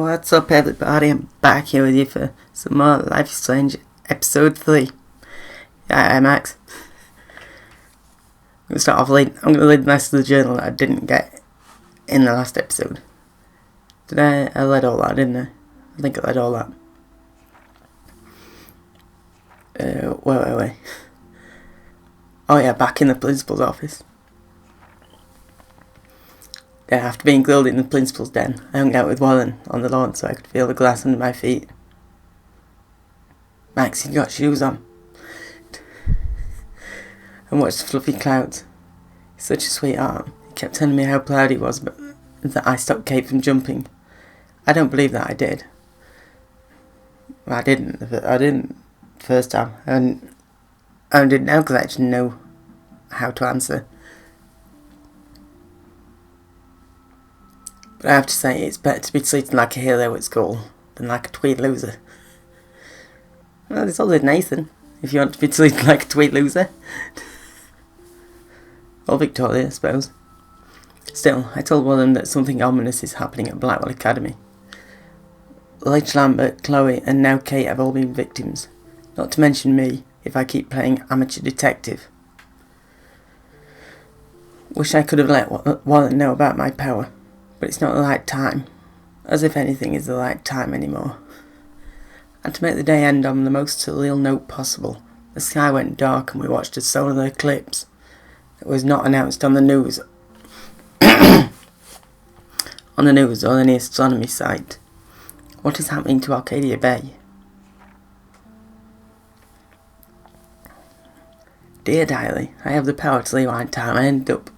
What's up, everybody? I'm back here with you for some more Life is Strange episode 3. Yeah, I'm Max. I'm going to read the rest of the journal that I didn't get in the last episode. I read all that, didn't I? I think I read all that. Where were we? Oh yeah, back in the principal's office. Yeah, after being grilled in the principal's den, I hung out with Warren on the lawn so I could feel the grass under my feet. Max, you got shoes on. And watched the fluffy clouds. He's such a sweetheart. He kept telling me how proud he was but that I stopped Kate from jumping. I don't believe that I did. Well, I didn't first time. I didn't know because I actually know how to answer. But I have to say, it's better to be treated like a hero at school than like a tweed loser. Well, it's always Nathan, if you want to be treated like a tweed loser. Or Victoria, I suppose. Still, I told Warren that something ominous is happening at Blackwell Academy. Rachel, Lambert, Chloe, and now Kate have all been victims. Not to mention me, if I keep playing amateur detective. Wish I could have let Warren know about my power. But it's not the right time, as if anything is the right time anymore. And to make the day end on the most surreal note possible, the sky went dark and we watched a solar eclipse that was not announced on the news or any astronomy site. What is happening to Arcadia Bay? Dear Diary, I have the power to rewind time. I ended up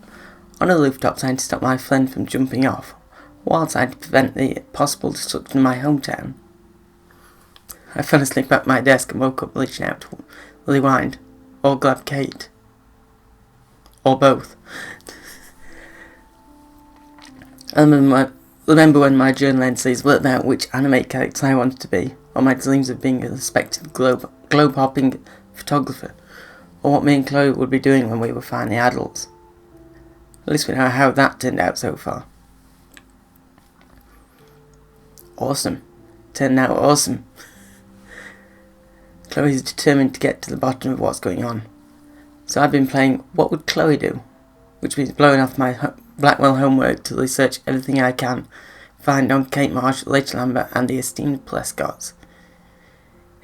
on a rooftop trying to stop my friend from jumping off, while trying to prevent the possible destruction of my hometown. I fell asleep at my desk and woke up reaching out to rewind, or grab Kate. Or both. I remember when my journal entries were about which anime character I wanted to be, or my dreams of being a respected globe-hopping photographer, or what me and Chloe would be doing when we were finally adults. At least we know how that turned out so far. Awesome. Turned out awesome. Chloe's determined to get to the bottom of what's going on. So I've been playing What Would Chloe Do? Which means blowing off my Blackwell homework to research everything I can find on Kate Marsh, Rachel Lambert and the esteemed Prescotts.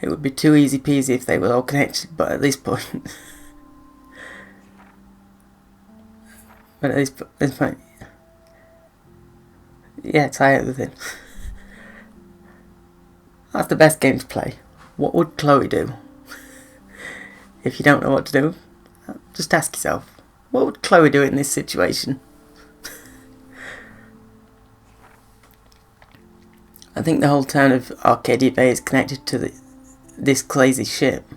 It would be too easy peasy if they were all connected, but at this point... yeah, try everything. That's the best game to play. What would Chloe do? If you don't know what to do, just ask yourself, what would Chloe do in this situation? I think the whole town of Arcadia Bay is connected to this crazy ship.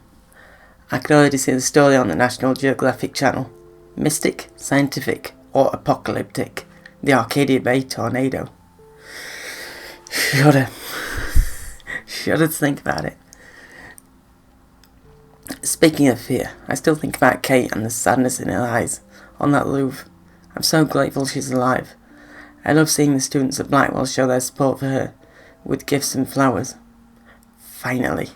I could already see the story on the National Geographic Channel. Mystic, scientific, or apocalyptic. The Arcadia Bay tornado. Shudder to think about it. Speaking of fear, I still think about Kate and the sadness in her eyes on that roof. I'm so grateful she's alive. I love seeing the students at Blackwell show their support for her with gifts and flowers. Finally.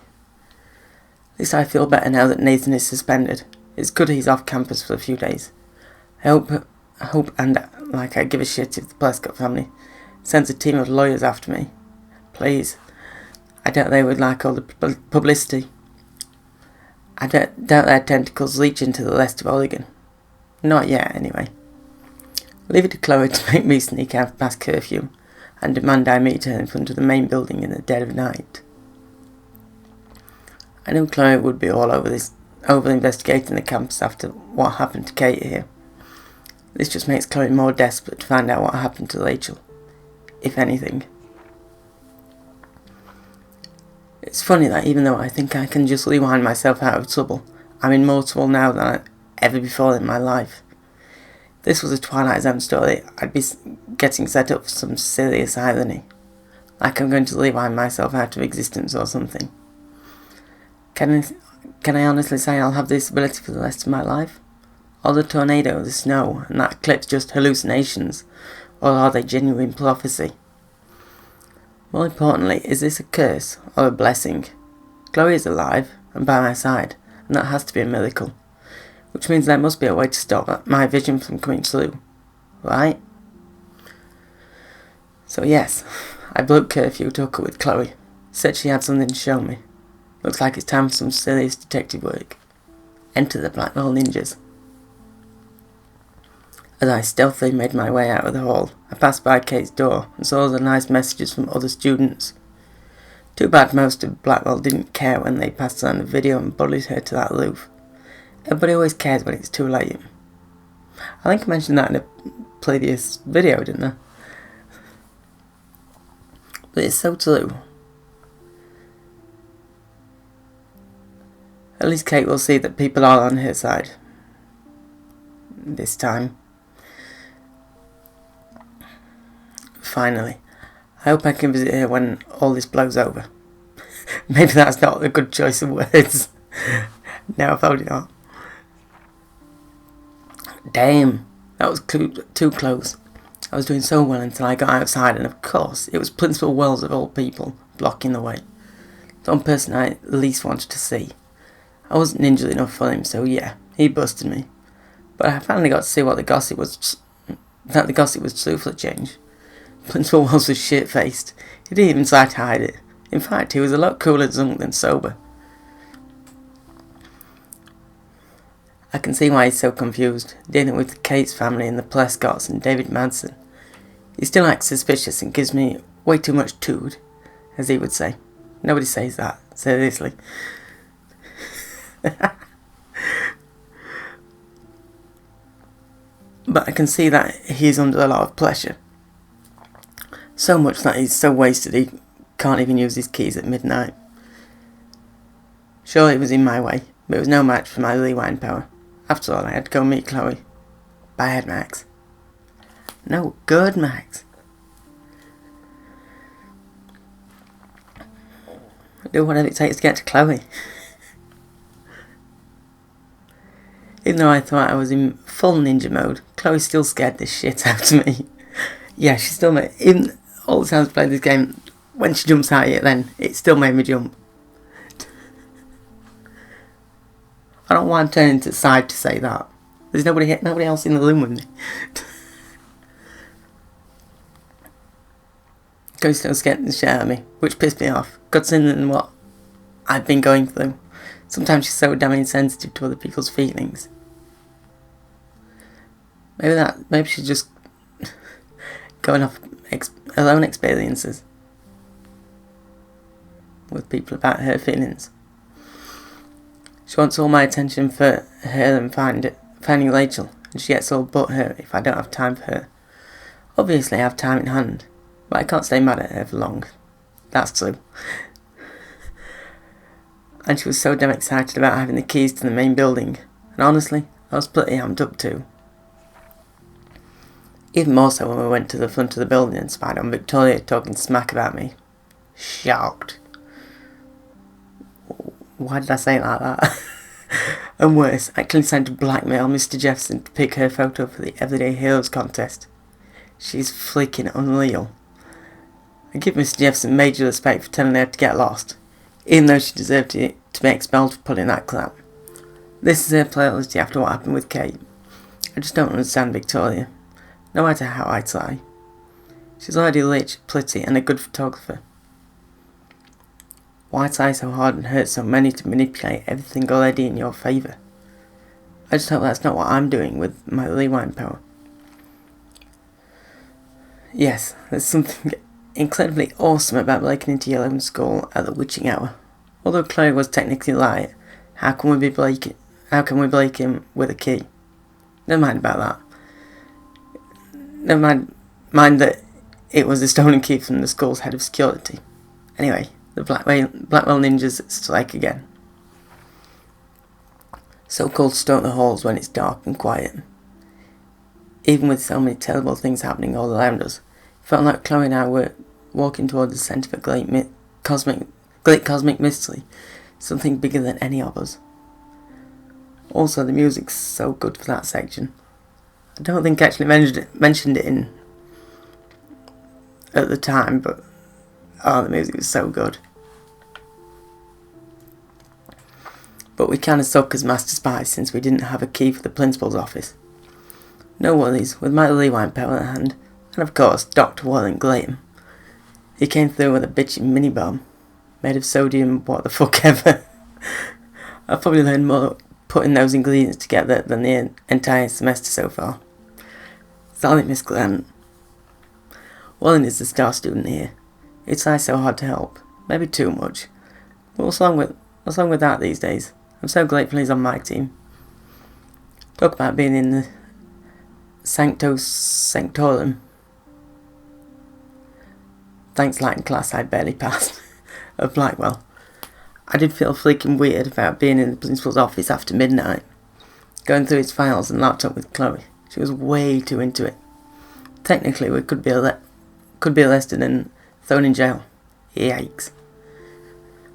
At least I feel better now that Nathan is suspended. It's good he's off campus for a few days. I hope and like I give a shit if the Prescott family sends a team of lawyers after me. Please. I doubt they would like all the publicity. I doubt their tentacles reach into the rest of Oregon. Not yet, anyway. Leave it to Chloe to make me sneak out past curfew and demand I meet her in front of the main building in the dead of night. I knew Chloe would be all over investigating the campus after what happened to Kate here. This just makes Chloe more desperate to find out what happened to Rachel, if anything. It's funny that even though I think I can just rewind myself out of trouble, I'm in more trouble now than ever before in my life. If this was a Twilight Zone story, I'd be getting set up for some serious irony. Like I'm going to rewind myself out of existence or something. Can I honestly say I'll have this ability for the rest of my life? Are the tornado, the snow, and that eclipse just hallucinations, or are they genuine prophecy? More importantly, is this a curse or a blessing? Chloe is alive and by my side, and that has to be a miracle. Which means there must be a way to stop my vision from coming true, right? So yes, I broke curfew to hook up with Chloe. Said she had something to show me. Looks like it's time for some serious detective work. Enter the Blackwell Ninjas. As I stealthily made my way out of the hall, I passed by Kate's door and saw the nice messages from other students. Too bad most of Blackwell didn't care when they passed on the video and bullied her to that roof. Everybody always cares when it's too late. I think I mentioned that in a previous video, didn't I? But it's so true. At least Kate will see that people are on her side. This time. Finally. I hope I can visit her when all this blows over. Maybe that's not a good choice of words. No, probably not. Damn, that was too close. I was doing so well until I got outside, and of course, it was Principal Wells of all people blocking the way. The one person I least wanted to see. I wasn't ninja enough for him, so yeah, he busted me. But I finally got to see what the gossip was. That the gossip was true for a change. Principal Wells was shit-faced. He didn't even try to hide it. In fact, he was a lot cooler drunk than sober. I can see why he's so confused, dealing with Kate's family and the Prescotts and David Madsen. He still acts suspicious and gives me way too much tood, as he would say. Nobody says that, seriously. But I can see that he's under a lot of pressure. So much that he's so wasted he can't even use his keys at midnight. Sure, it was in my way, but it was no match for my rewind power. After all, I had to go meet Chloe. Bad, Max. No, good, Max. Do whatever it takes to get to Chloe. Even though I thought I was in full ninja mode, Chloe still scared the shit out of me. Yeah, she still made... Even all the times I played this game, when she jumps at it, then it still made me jump. I don't want to turn into side to say that. There's nobody else in the room with me. Chloe still scared the shit out of me, which pissed me off, considering what I've been going through. Sometimes she's so damn insensitive to other people's feelings. Maybe she's just going off her own experiences with people about her feelings. She wants all my attention for her and finding Rachel, and she gets all but her if I don't have time for her. Obviously I have time in hand, but I can't stay mad at her for long. That's true. And she was so damn excited about having the keys to the main building, and honestly, I was pretty amped up too. Even more so when we went to the front of the building and spied on Victoria talking smack about me. Shocked. Why did I say it like that? And worse, actually trying to blackmail Mr. Jefferson to pick her photo for the Everyday Heroes contest. She's freaking unreal. I give Mr. Jefferson major respect for telling her to get lost, even though she deserved to be expelled for pulling that crap. This is her priority after what happened with Kate. I just don't understand Victoria, no matter how I try. She's already rich, pretty, and a good photographer. Why try so hard and hurt so many to manipulate everything already in your favour? I just hope that's not what I'm doing with my rewind power. Yes, there's something incredibly awesome about breaking into your own school at the witching hour. Although Chloe was technically right, how can we break him with a key? Never mind about that. Never mind that it was a stolen key from the school's head of security. Anyway, the Blackwell Ninjas strike again. So cold to stalk the halls when it's dark and quiet. Even with so many terrible things happening all around us, it felt like Chloe and I were walking towards the centre of a great cosmic mystery, something bigger than any of us. Also, the music's so good for that section. I don't think I actually mentioned it in at the time, but Oh, the music was so good. But we kind of suck as master spies since we didn't have a key for the principal's office. No worries, with my rewind power in hand, and of course Dr. Warren Glayton. He came through with a bitchy mini bomb, made of sodium what the fuck ever. I've probably learned more putting those ingredients together than the entire semester so far. Sorry, Miss Grant. Warren is the star student here. He tries so hard to help, maybe too much. But what's wrong with that these days? I'm so grateful he's on my team. Talk about being in the Sancto Sanctorum. Thanks Latin class I barely passed, of Blackwell. I did feel freaking weird about being in the principal's office after midnight, going through his files and laptop with Chloe. She was way too into it. Technically, we could be arrested and thrown in jail. Yikes.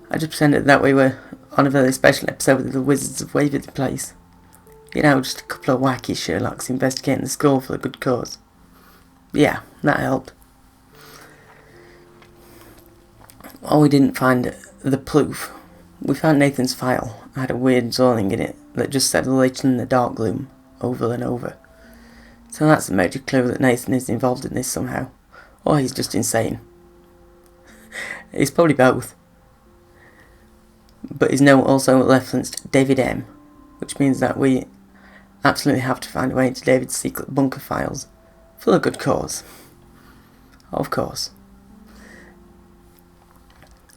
I just pretended that we were on a very special episode of the Wizards of Waverly Place. You know, just a couple of wacky Sherlocks investigating the school for a good cause. Yeah, that helped. While we didn't find the proof, we found Nathan's file. It had a weird drawing in it that just said "Relation in the Darkroom" over and over. So that's a major clue that Nathan is involved in this somehow. Or he's just insane. He's probably both. But his note also referenced David M, which means that we absolutely have to find a way into David's secret bunker files. For a good cause. Of course.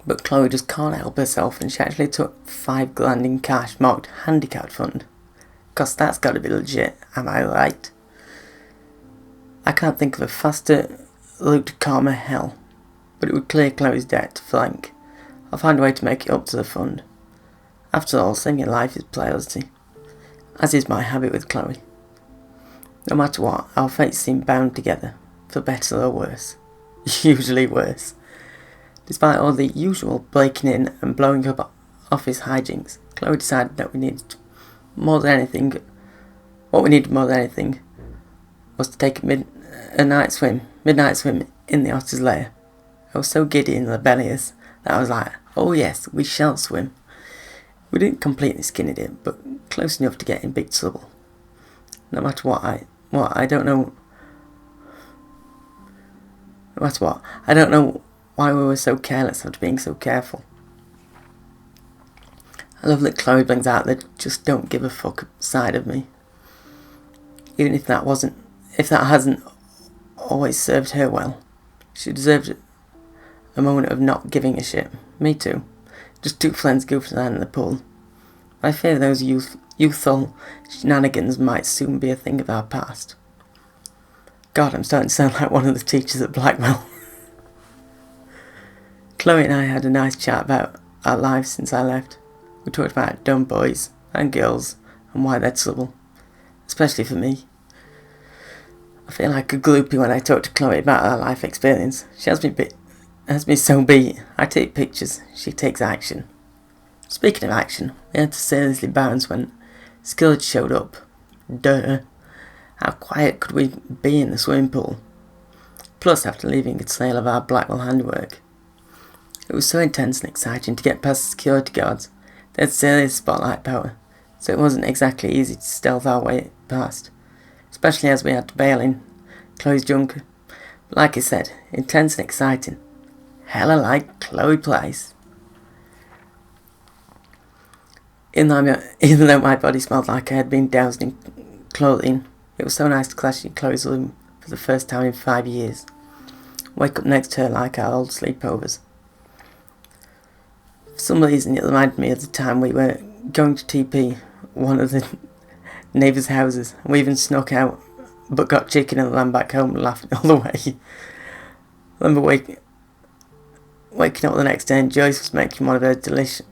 But Chloe just can't help herself, and she actually took $5,000 in cash marked Handicapped Fund. 'Cause that's gotta be legit, am I right? I can't think of a faster route to karma hell, but it would clear Chloe's debt to Frank. I'll find a way to make it up to the fund. After all, saving life is priority, as is my habit with Chloe. No matter what, our fates seem bound together, for better or worse. Usually worse. Despite all the usual breaking in and blowing up office hijinks, Chloe decided that what we needed more than anything was to take a midnight swim in the otter's lair. I was so giddy and rebellious that I was like, oh yes, we shall swim. We didn't completely skin it, but close enough to get in big trouble. No matter what, I don't know why we were so careless after being so careful. I love that Chloe brings out the just don't give a fuck side of me. Even if that hasn't always served her well. She deserved a moment of not giving a shit. Me too. Just two friends goofing around in the pool. I fear those youthful shenanigans might soon be a thing of our past. God, I'm starting to sound like one of the teachers at Blackwell. Chloe and I had a nice chat about our lives since I left. We talked about dumb boys and girls and why they're trouble. Especially for me. I feel like a gloopy when I talk to Chloe about her life experience. She has me so beat. I take pictures, she takes action. Speaking of action, we had to seriously bounce when Skilled showed up. Duh. How quiet could we be in the swimming pool? Plus, after leaving a trail of our Blackwell handwork. It was so intense and exciting to get past the security guards. They had serious spotlight power, so it wasn't exactly easy to stealth our way past, especially as we had to bail in Chloe's junker. But like I said, intense and exciting. Hella like Chloe Price. Even though my body smelled like I had been doused in chlorine, it was so nice to crash in Chloe's room for the first time in 5 years. Wake up next to her like our old sleepovers. For some reason it reminded me of the time we were going to TP one of the neighbours' houses, and we even snuck out but got chicken and ran back home laughing all the way. I remember waking up the next day and Joyce was making one of her delicious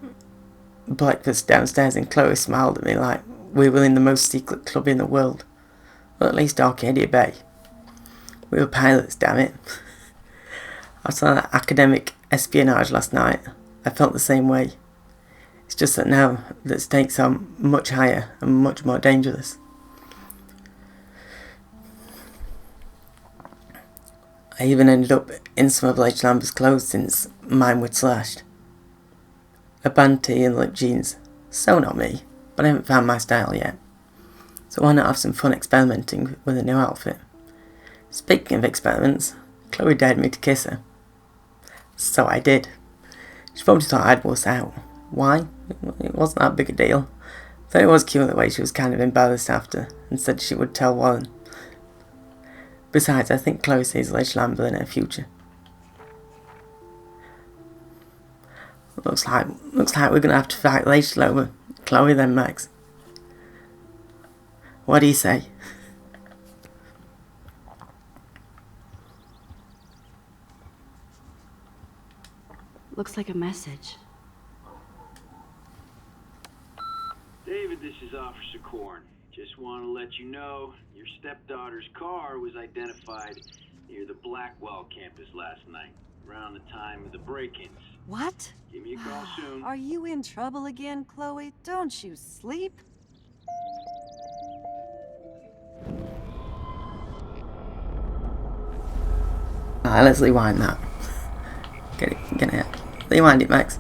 breakfasts downstairs, and Chloe smiled at me like we were in the most secret club in the world. Or at least Arcadia Bay. We were pilots, damn it. I saw that academic espionage last night. I felt the same way. It's just that now the stakes are much higher and much more dangerous. I even ended up in some of Lady Lambert's clothes since mine were slashed. A band tee and ripped jeans. So not me, but I haven't found my style yet. So why not have some fun experimenting with a new outfit? Speaking of experiments, Chloe dared me to kiss her. So I did. She probably thought I'd wuss out. Why? It wasn't that big a deal. Though it was cute the way she was kind of embarrassed after, and said she would tell Warren. Besides, I think Chloe sees Lady Lambert in her future. Looks like we're gonna have to fight Lady over Chloe then, Max. What do you say? Looks like a message. David, this is Officer Korn. Just want to let you know your stepdaughter's car was identified near the Blackwell campus last night, around the time of the break-ins. What? Give me a call soon. Are you in trouble again, Chloe? Don't you sleep? Let's rewind that. Get it. Rewind it, Max.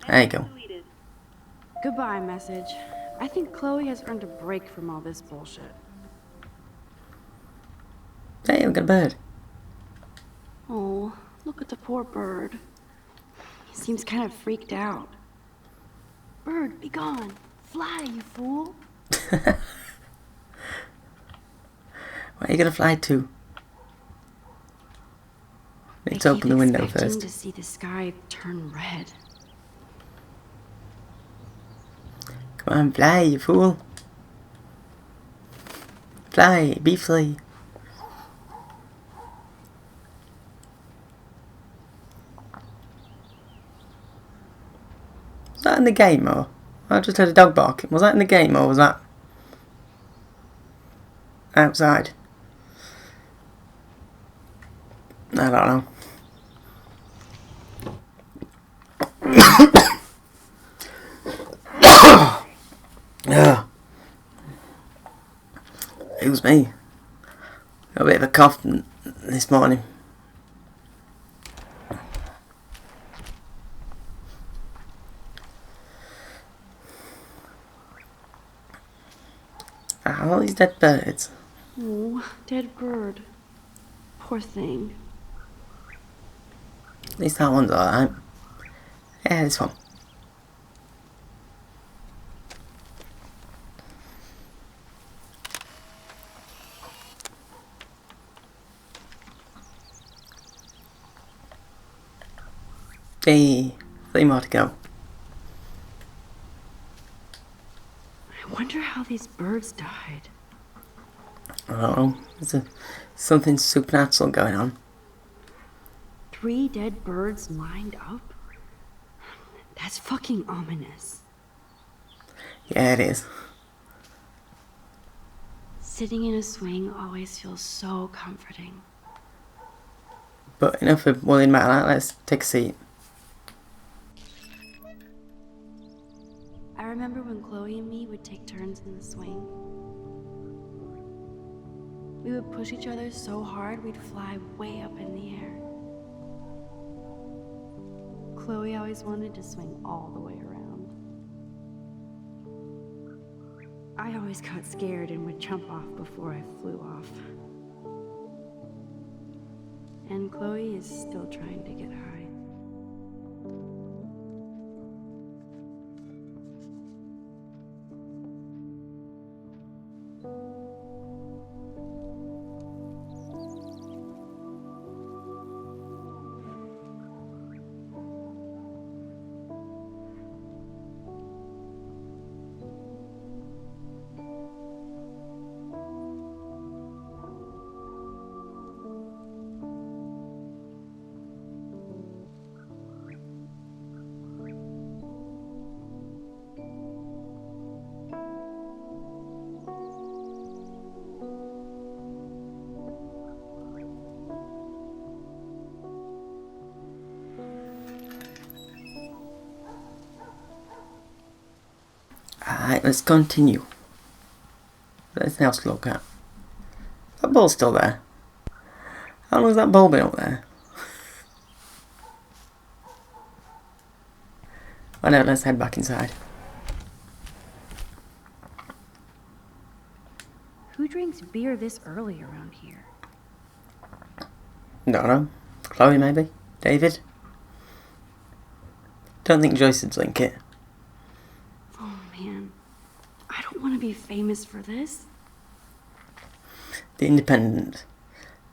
There you go. Goodbye, message. I think Chloe has earned a break from all this bullshit. Hey, we got a bird. Oh, look at the poor bird. He seems kind of freaked out. Bird, be gone. Fly, you fool. Where are you gonna fly to? Let's open the window first. To see the sky turn red. Come on, fly, you fool. Fly, be free. Was that in the game, or? I just heard a dog barking. Was that in the game, or was that outside? I don't know. Yeah. It was me. Got a bit of a cough this morning. All these dead birds. Oh, dead bird. Poor thing. At least that one's alright. Yeah, this one. Hey, 3 more to go. I wonder how these birds died. I don't know. There's something supernatural going on. 3 dead birds lined up? That's fucking ominous. Yeah, it is. Sitting in a swing always feels so comforting. But enough of worrying about that, let's take a seat. I remember when Chloe and me would take turns in the swing. We would push each other so hard we'd fly way up in the air. Chloe always wanted to swing all the way around. I always got scared and would jump off before I flew off. And Chloe is still trying to get high. Alright, let's continue. There's anything else to look at. That ball's still there. How long's that ball been up there? Why not, let's head back inside. Who drinks beer this early around here? Don't know. Chloe, maybe? David? Don't think Joyce would drink it. Oh man, I don't want to be famous for this. The Independent.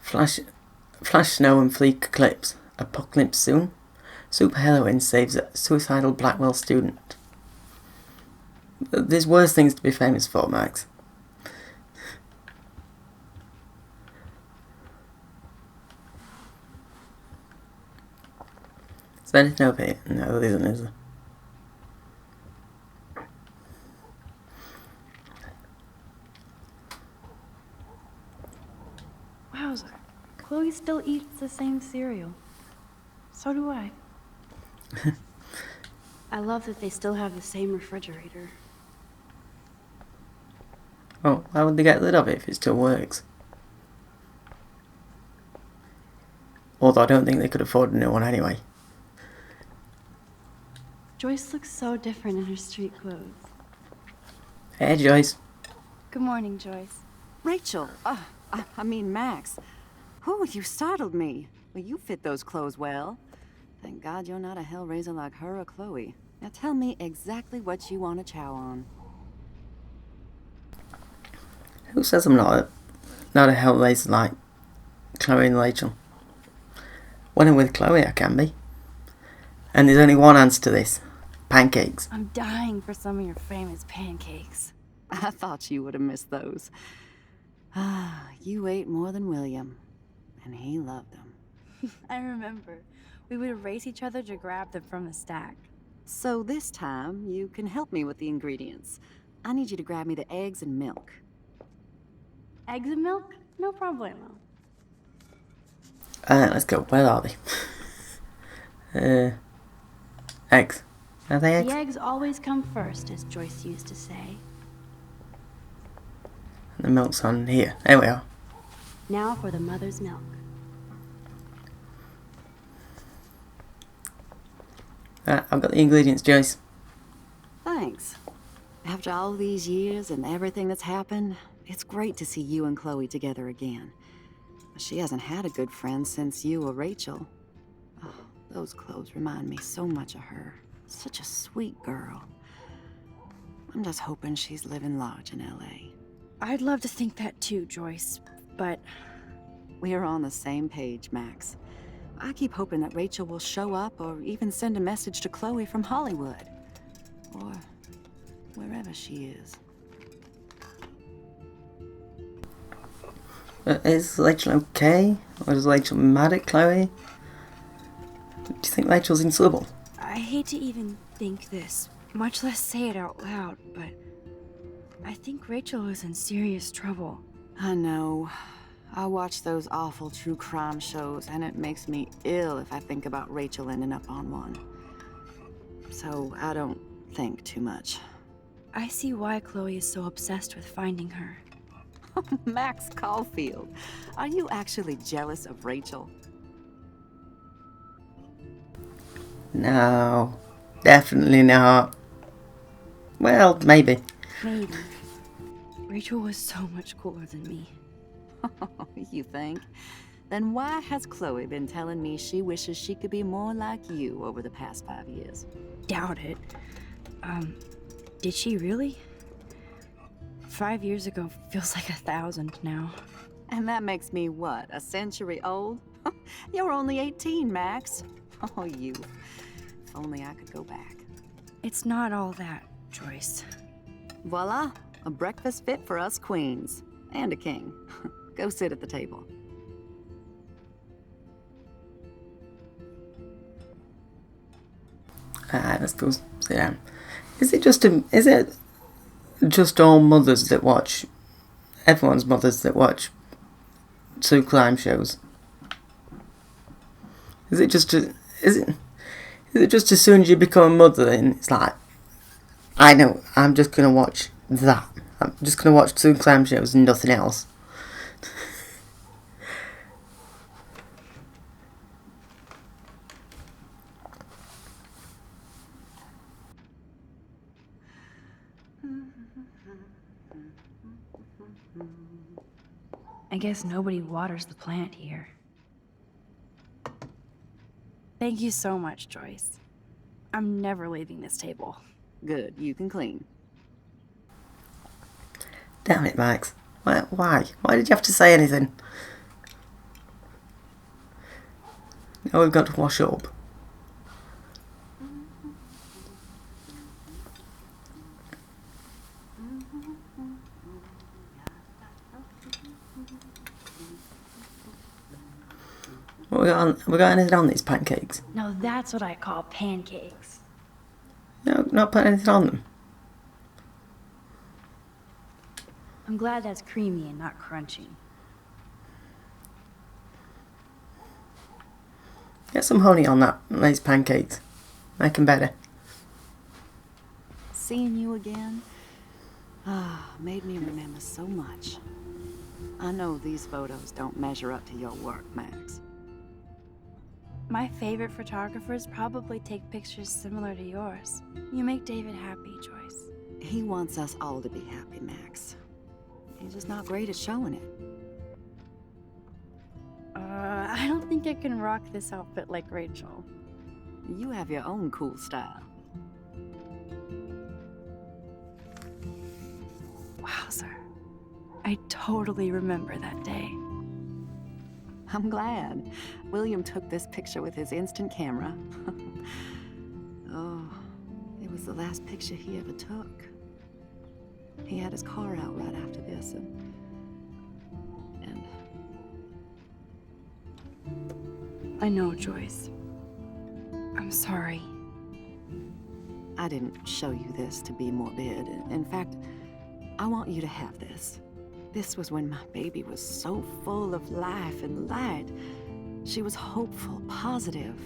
Flash Snow and Fleek Eclipse. Apocalypse soon. Superheroine saves a suicidal Blackwell student. There's worse things to be famous for, Max. Is there anything over here? No, there isn't, is there? Wowza, Chloe still eats the same cereal. So do I. I love that they still have the same refrigerator. Oh, why would they get rid of it if it still works? Although I don't think they could afford a new one anyway. Joyce looks so different in her street clothes. Hey, Joyce. Good morning, Joyce. Rachel, I mean Max. Oh, you startled me. Well, you fit those clothes well. Thank God you're not a hellraiser like her or Chloe. Now tell me exactly what you want to chow on. Who says I'm not a hellraiser like Chloe and Rachel? When I'm with Chloe, I can be. And there's only one answer to this. Pancakes. I'm dying for some of your famous pancakes. I thought you would have missed those. Ah, you ate more than William. And he loved them. I remember. We would race each other to grab them from the stack. So this time, you can help me with the ingredients. I need you to grab me the eggs and milk. Eggs and milk? No problemo. Let's go. Where are they? Eggs. Are they eggs? The eggs always come first, as Joyce used to say. And the milk's on here. There we are. Now for the mother's milk. I've got the ingredients, Joyce. Thanks. After all these years and everything that's happened, it's great to see you and Chloe together again. She hasn't had a good friend since you or Rachel. Oh, those clothes remind me so much of her. Such a sweet girl. I'm just hoping she's living large in LA. I'd love to think that too, Joyce, but... We're on the same page, Max. I keep hoping that Rachel will show up or even send a message to Chloe from Hollywood. Or wherever she is. Is Rachel okay? Or is Rachel mad at Chloe? Do you think Rachel's in trouble? I hate to even think this, much less say it out loud, but... I think Rachel is in serious trouble. I know. I watch those awful true crime shows, and it makes me ill if I think about Rachel ending up on one. So I don't think too much. I see why Chloe is so obsessed with finding her. Max Caulfield, are you actually jealous of Rachel? No. Definitely not. Well, maybe. Maybe. Rachel was so much cooler than me. You think? Then why has Chloe been telling me she wishes she could be more like you over the past 5 years? Doubt it. Did she really? 5 years ago feels like 1,000 now. And that makes me what, a century old? You're only 18, Max. Oh, you. If only I could go back. It's not all that, Joyce. Voila, a breakfast fit for us queens. And a king. Go sit at the table. Alright, let's go sit down. Is it just all mothers that watch, everyone's mothers that watch true crime shows? Is it just as soon as you become a mother and it's like, I know, I'm just gonna watch that. I'm just gonna watch true crime shows and nothing else. I guess nobody waters the plant here. Thank you so much, Joyce. I'm never leaving this table. Good, you can clean. Damn it, Max. Why? Why did you have to say anything? Now we've got to wash up. What we got anything on these pancakes? Now that's what I call pancakes. No, not put anything on them. I'm glad that's creamy and not crunchy. Get some honey on these pancakes. Make them better. Seeing you again, made me remember so much. I know these photos don't measure up to your work, Max. My favorite photographers probably take pictures similar to yours. You make David happy, Joyce. He wants us all to be happy, Max. He's just not great at showing it. I don't think I can rock this outfit like Rachel. You have your own cool style. Wowzer. I totally remember that day. I'm glad. William took this picture with his instant camera. Oh, it was the last picture he ever took. He had his car out right after this, and I know, Joyce. I'm sorry. I didn't show you this to be morbid. In fact, I want you to have this. This was when my baby was so full of life and light. She was hopeful, positive,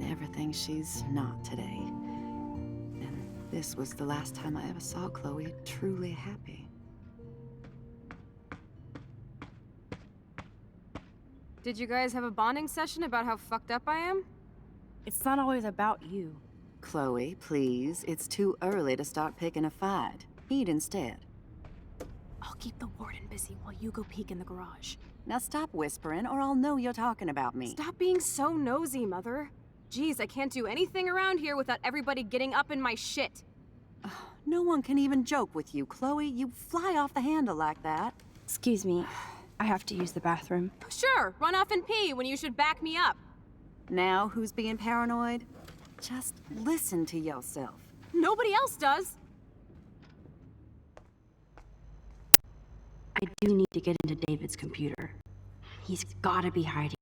everything she's not today. And this was the last time I ever saw Chloe truly happy. Did you guys have a bonding session about how fucked up I am? It's not always about you. Chloe, please, it's too early to start picking a fight. Eat instead. I'll keep the warden busy while you go peek in the garage. Now stop whispering, or I'll know you're talking about me. Stop being so nosy, Mother. Jeez, I can't do anything around here without everybody getting up in my shit. No one can even joke with you, Chloe. You fly off the handle like that. Excuse me. I have to use the bathroom. Sure, run off and pee when you should back me up. Now who's being paranoid? Just listen to yourself. Nobody else does. I do need to get into David's computer. He's gotta be hiding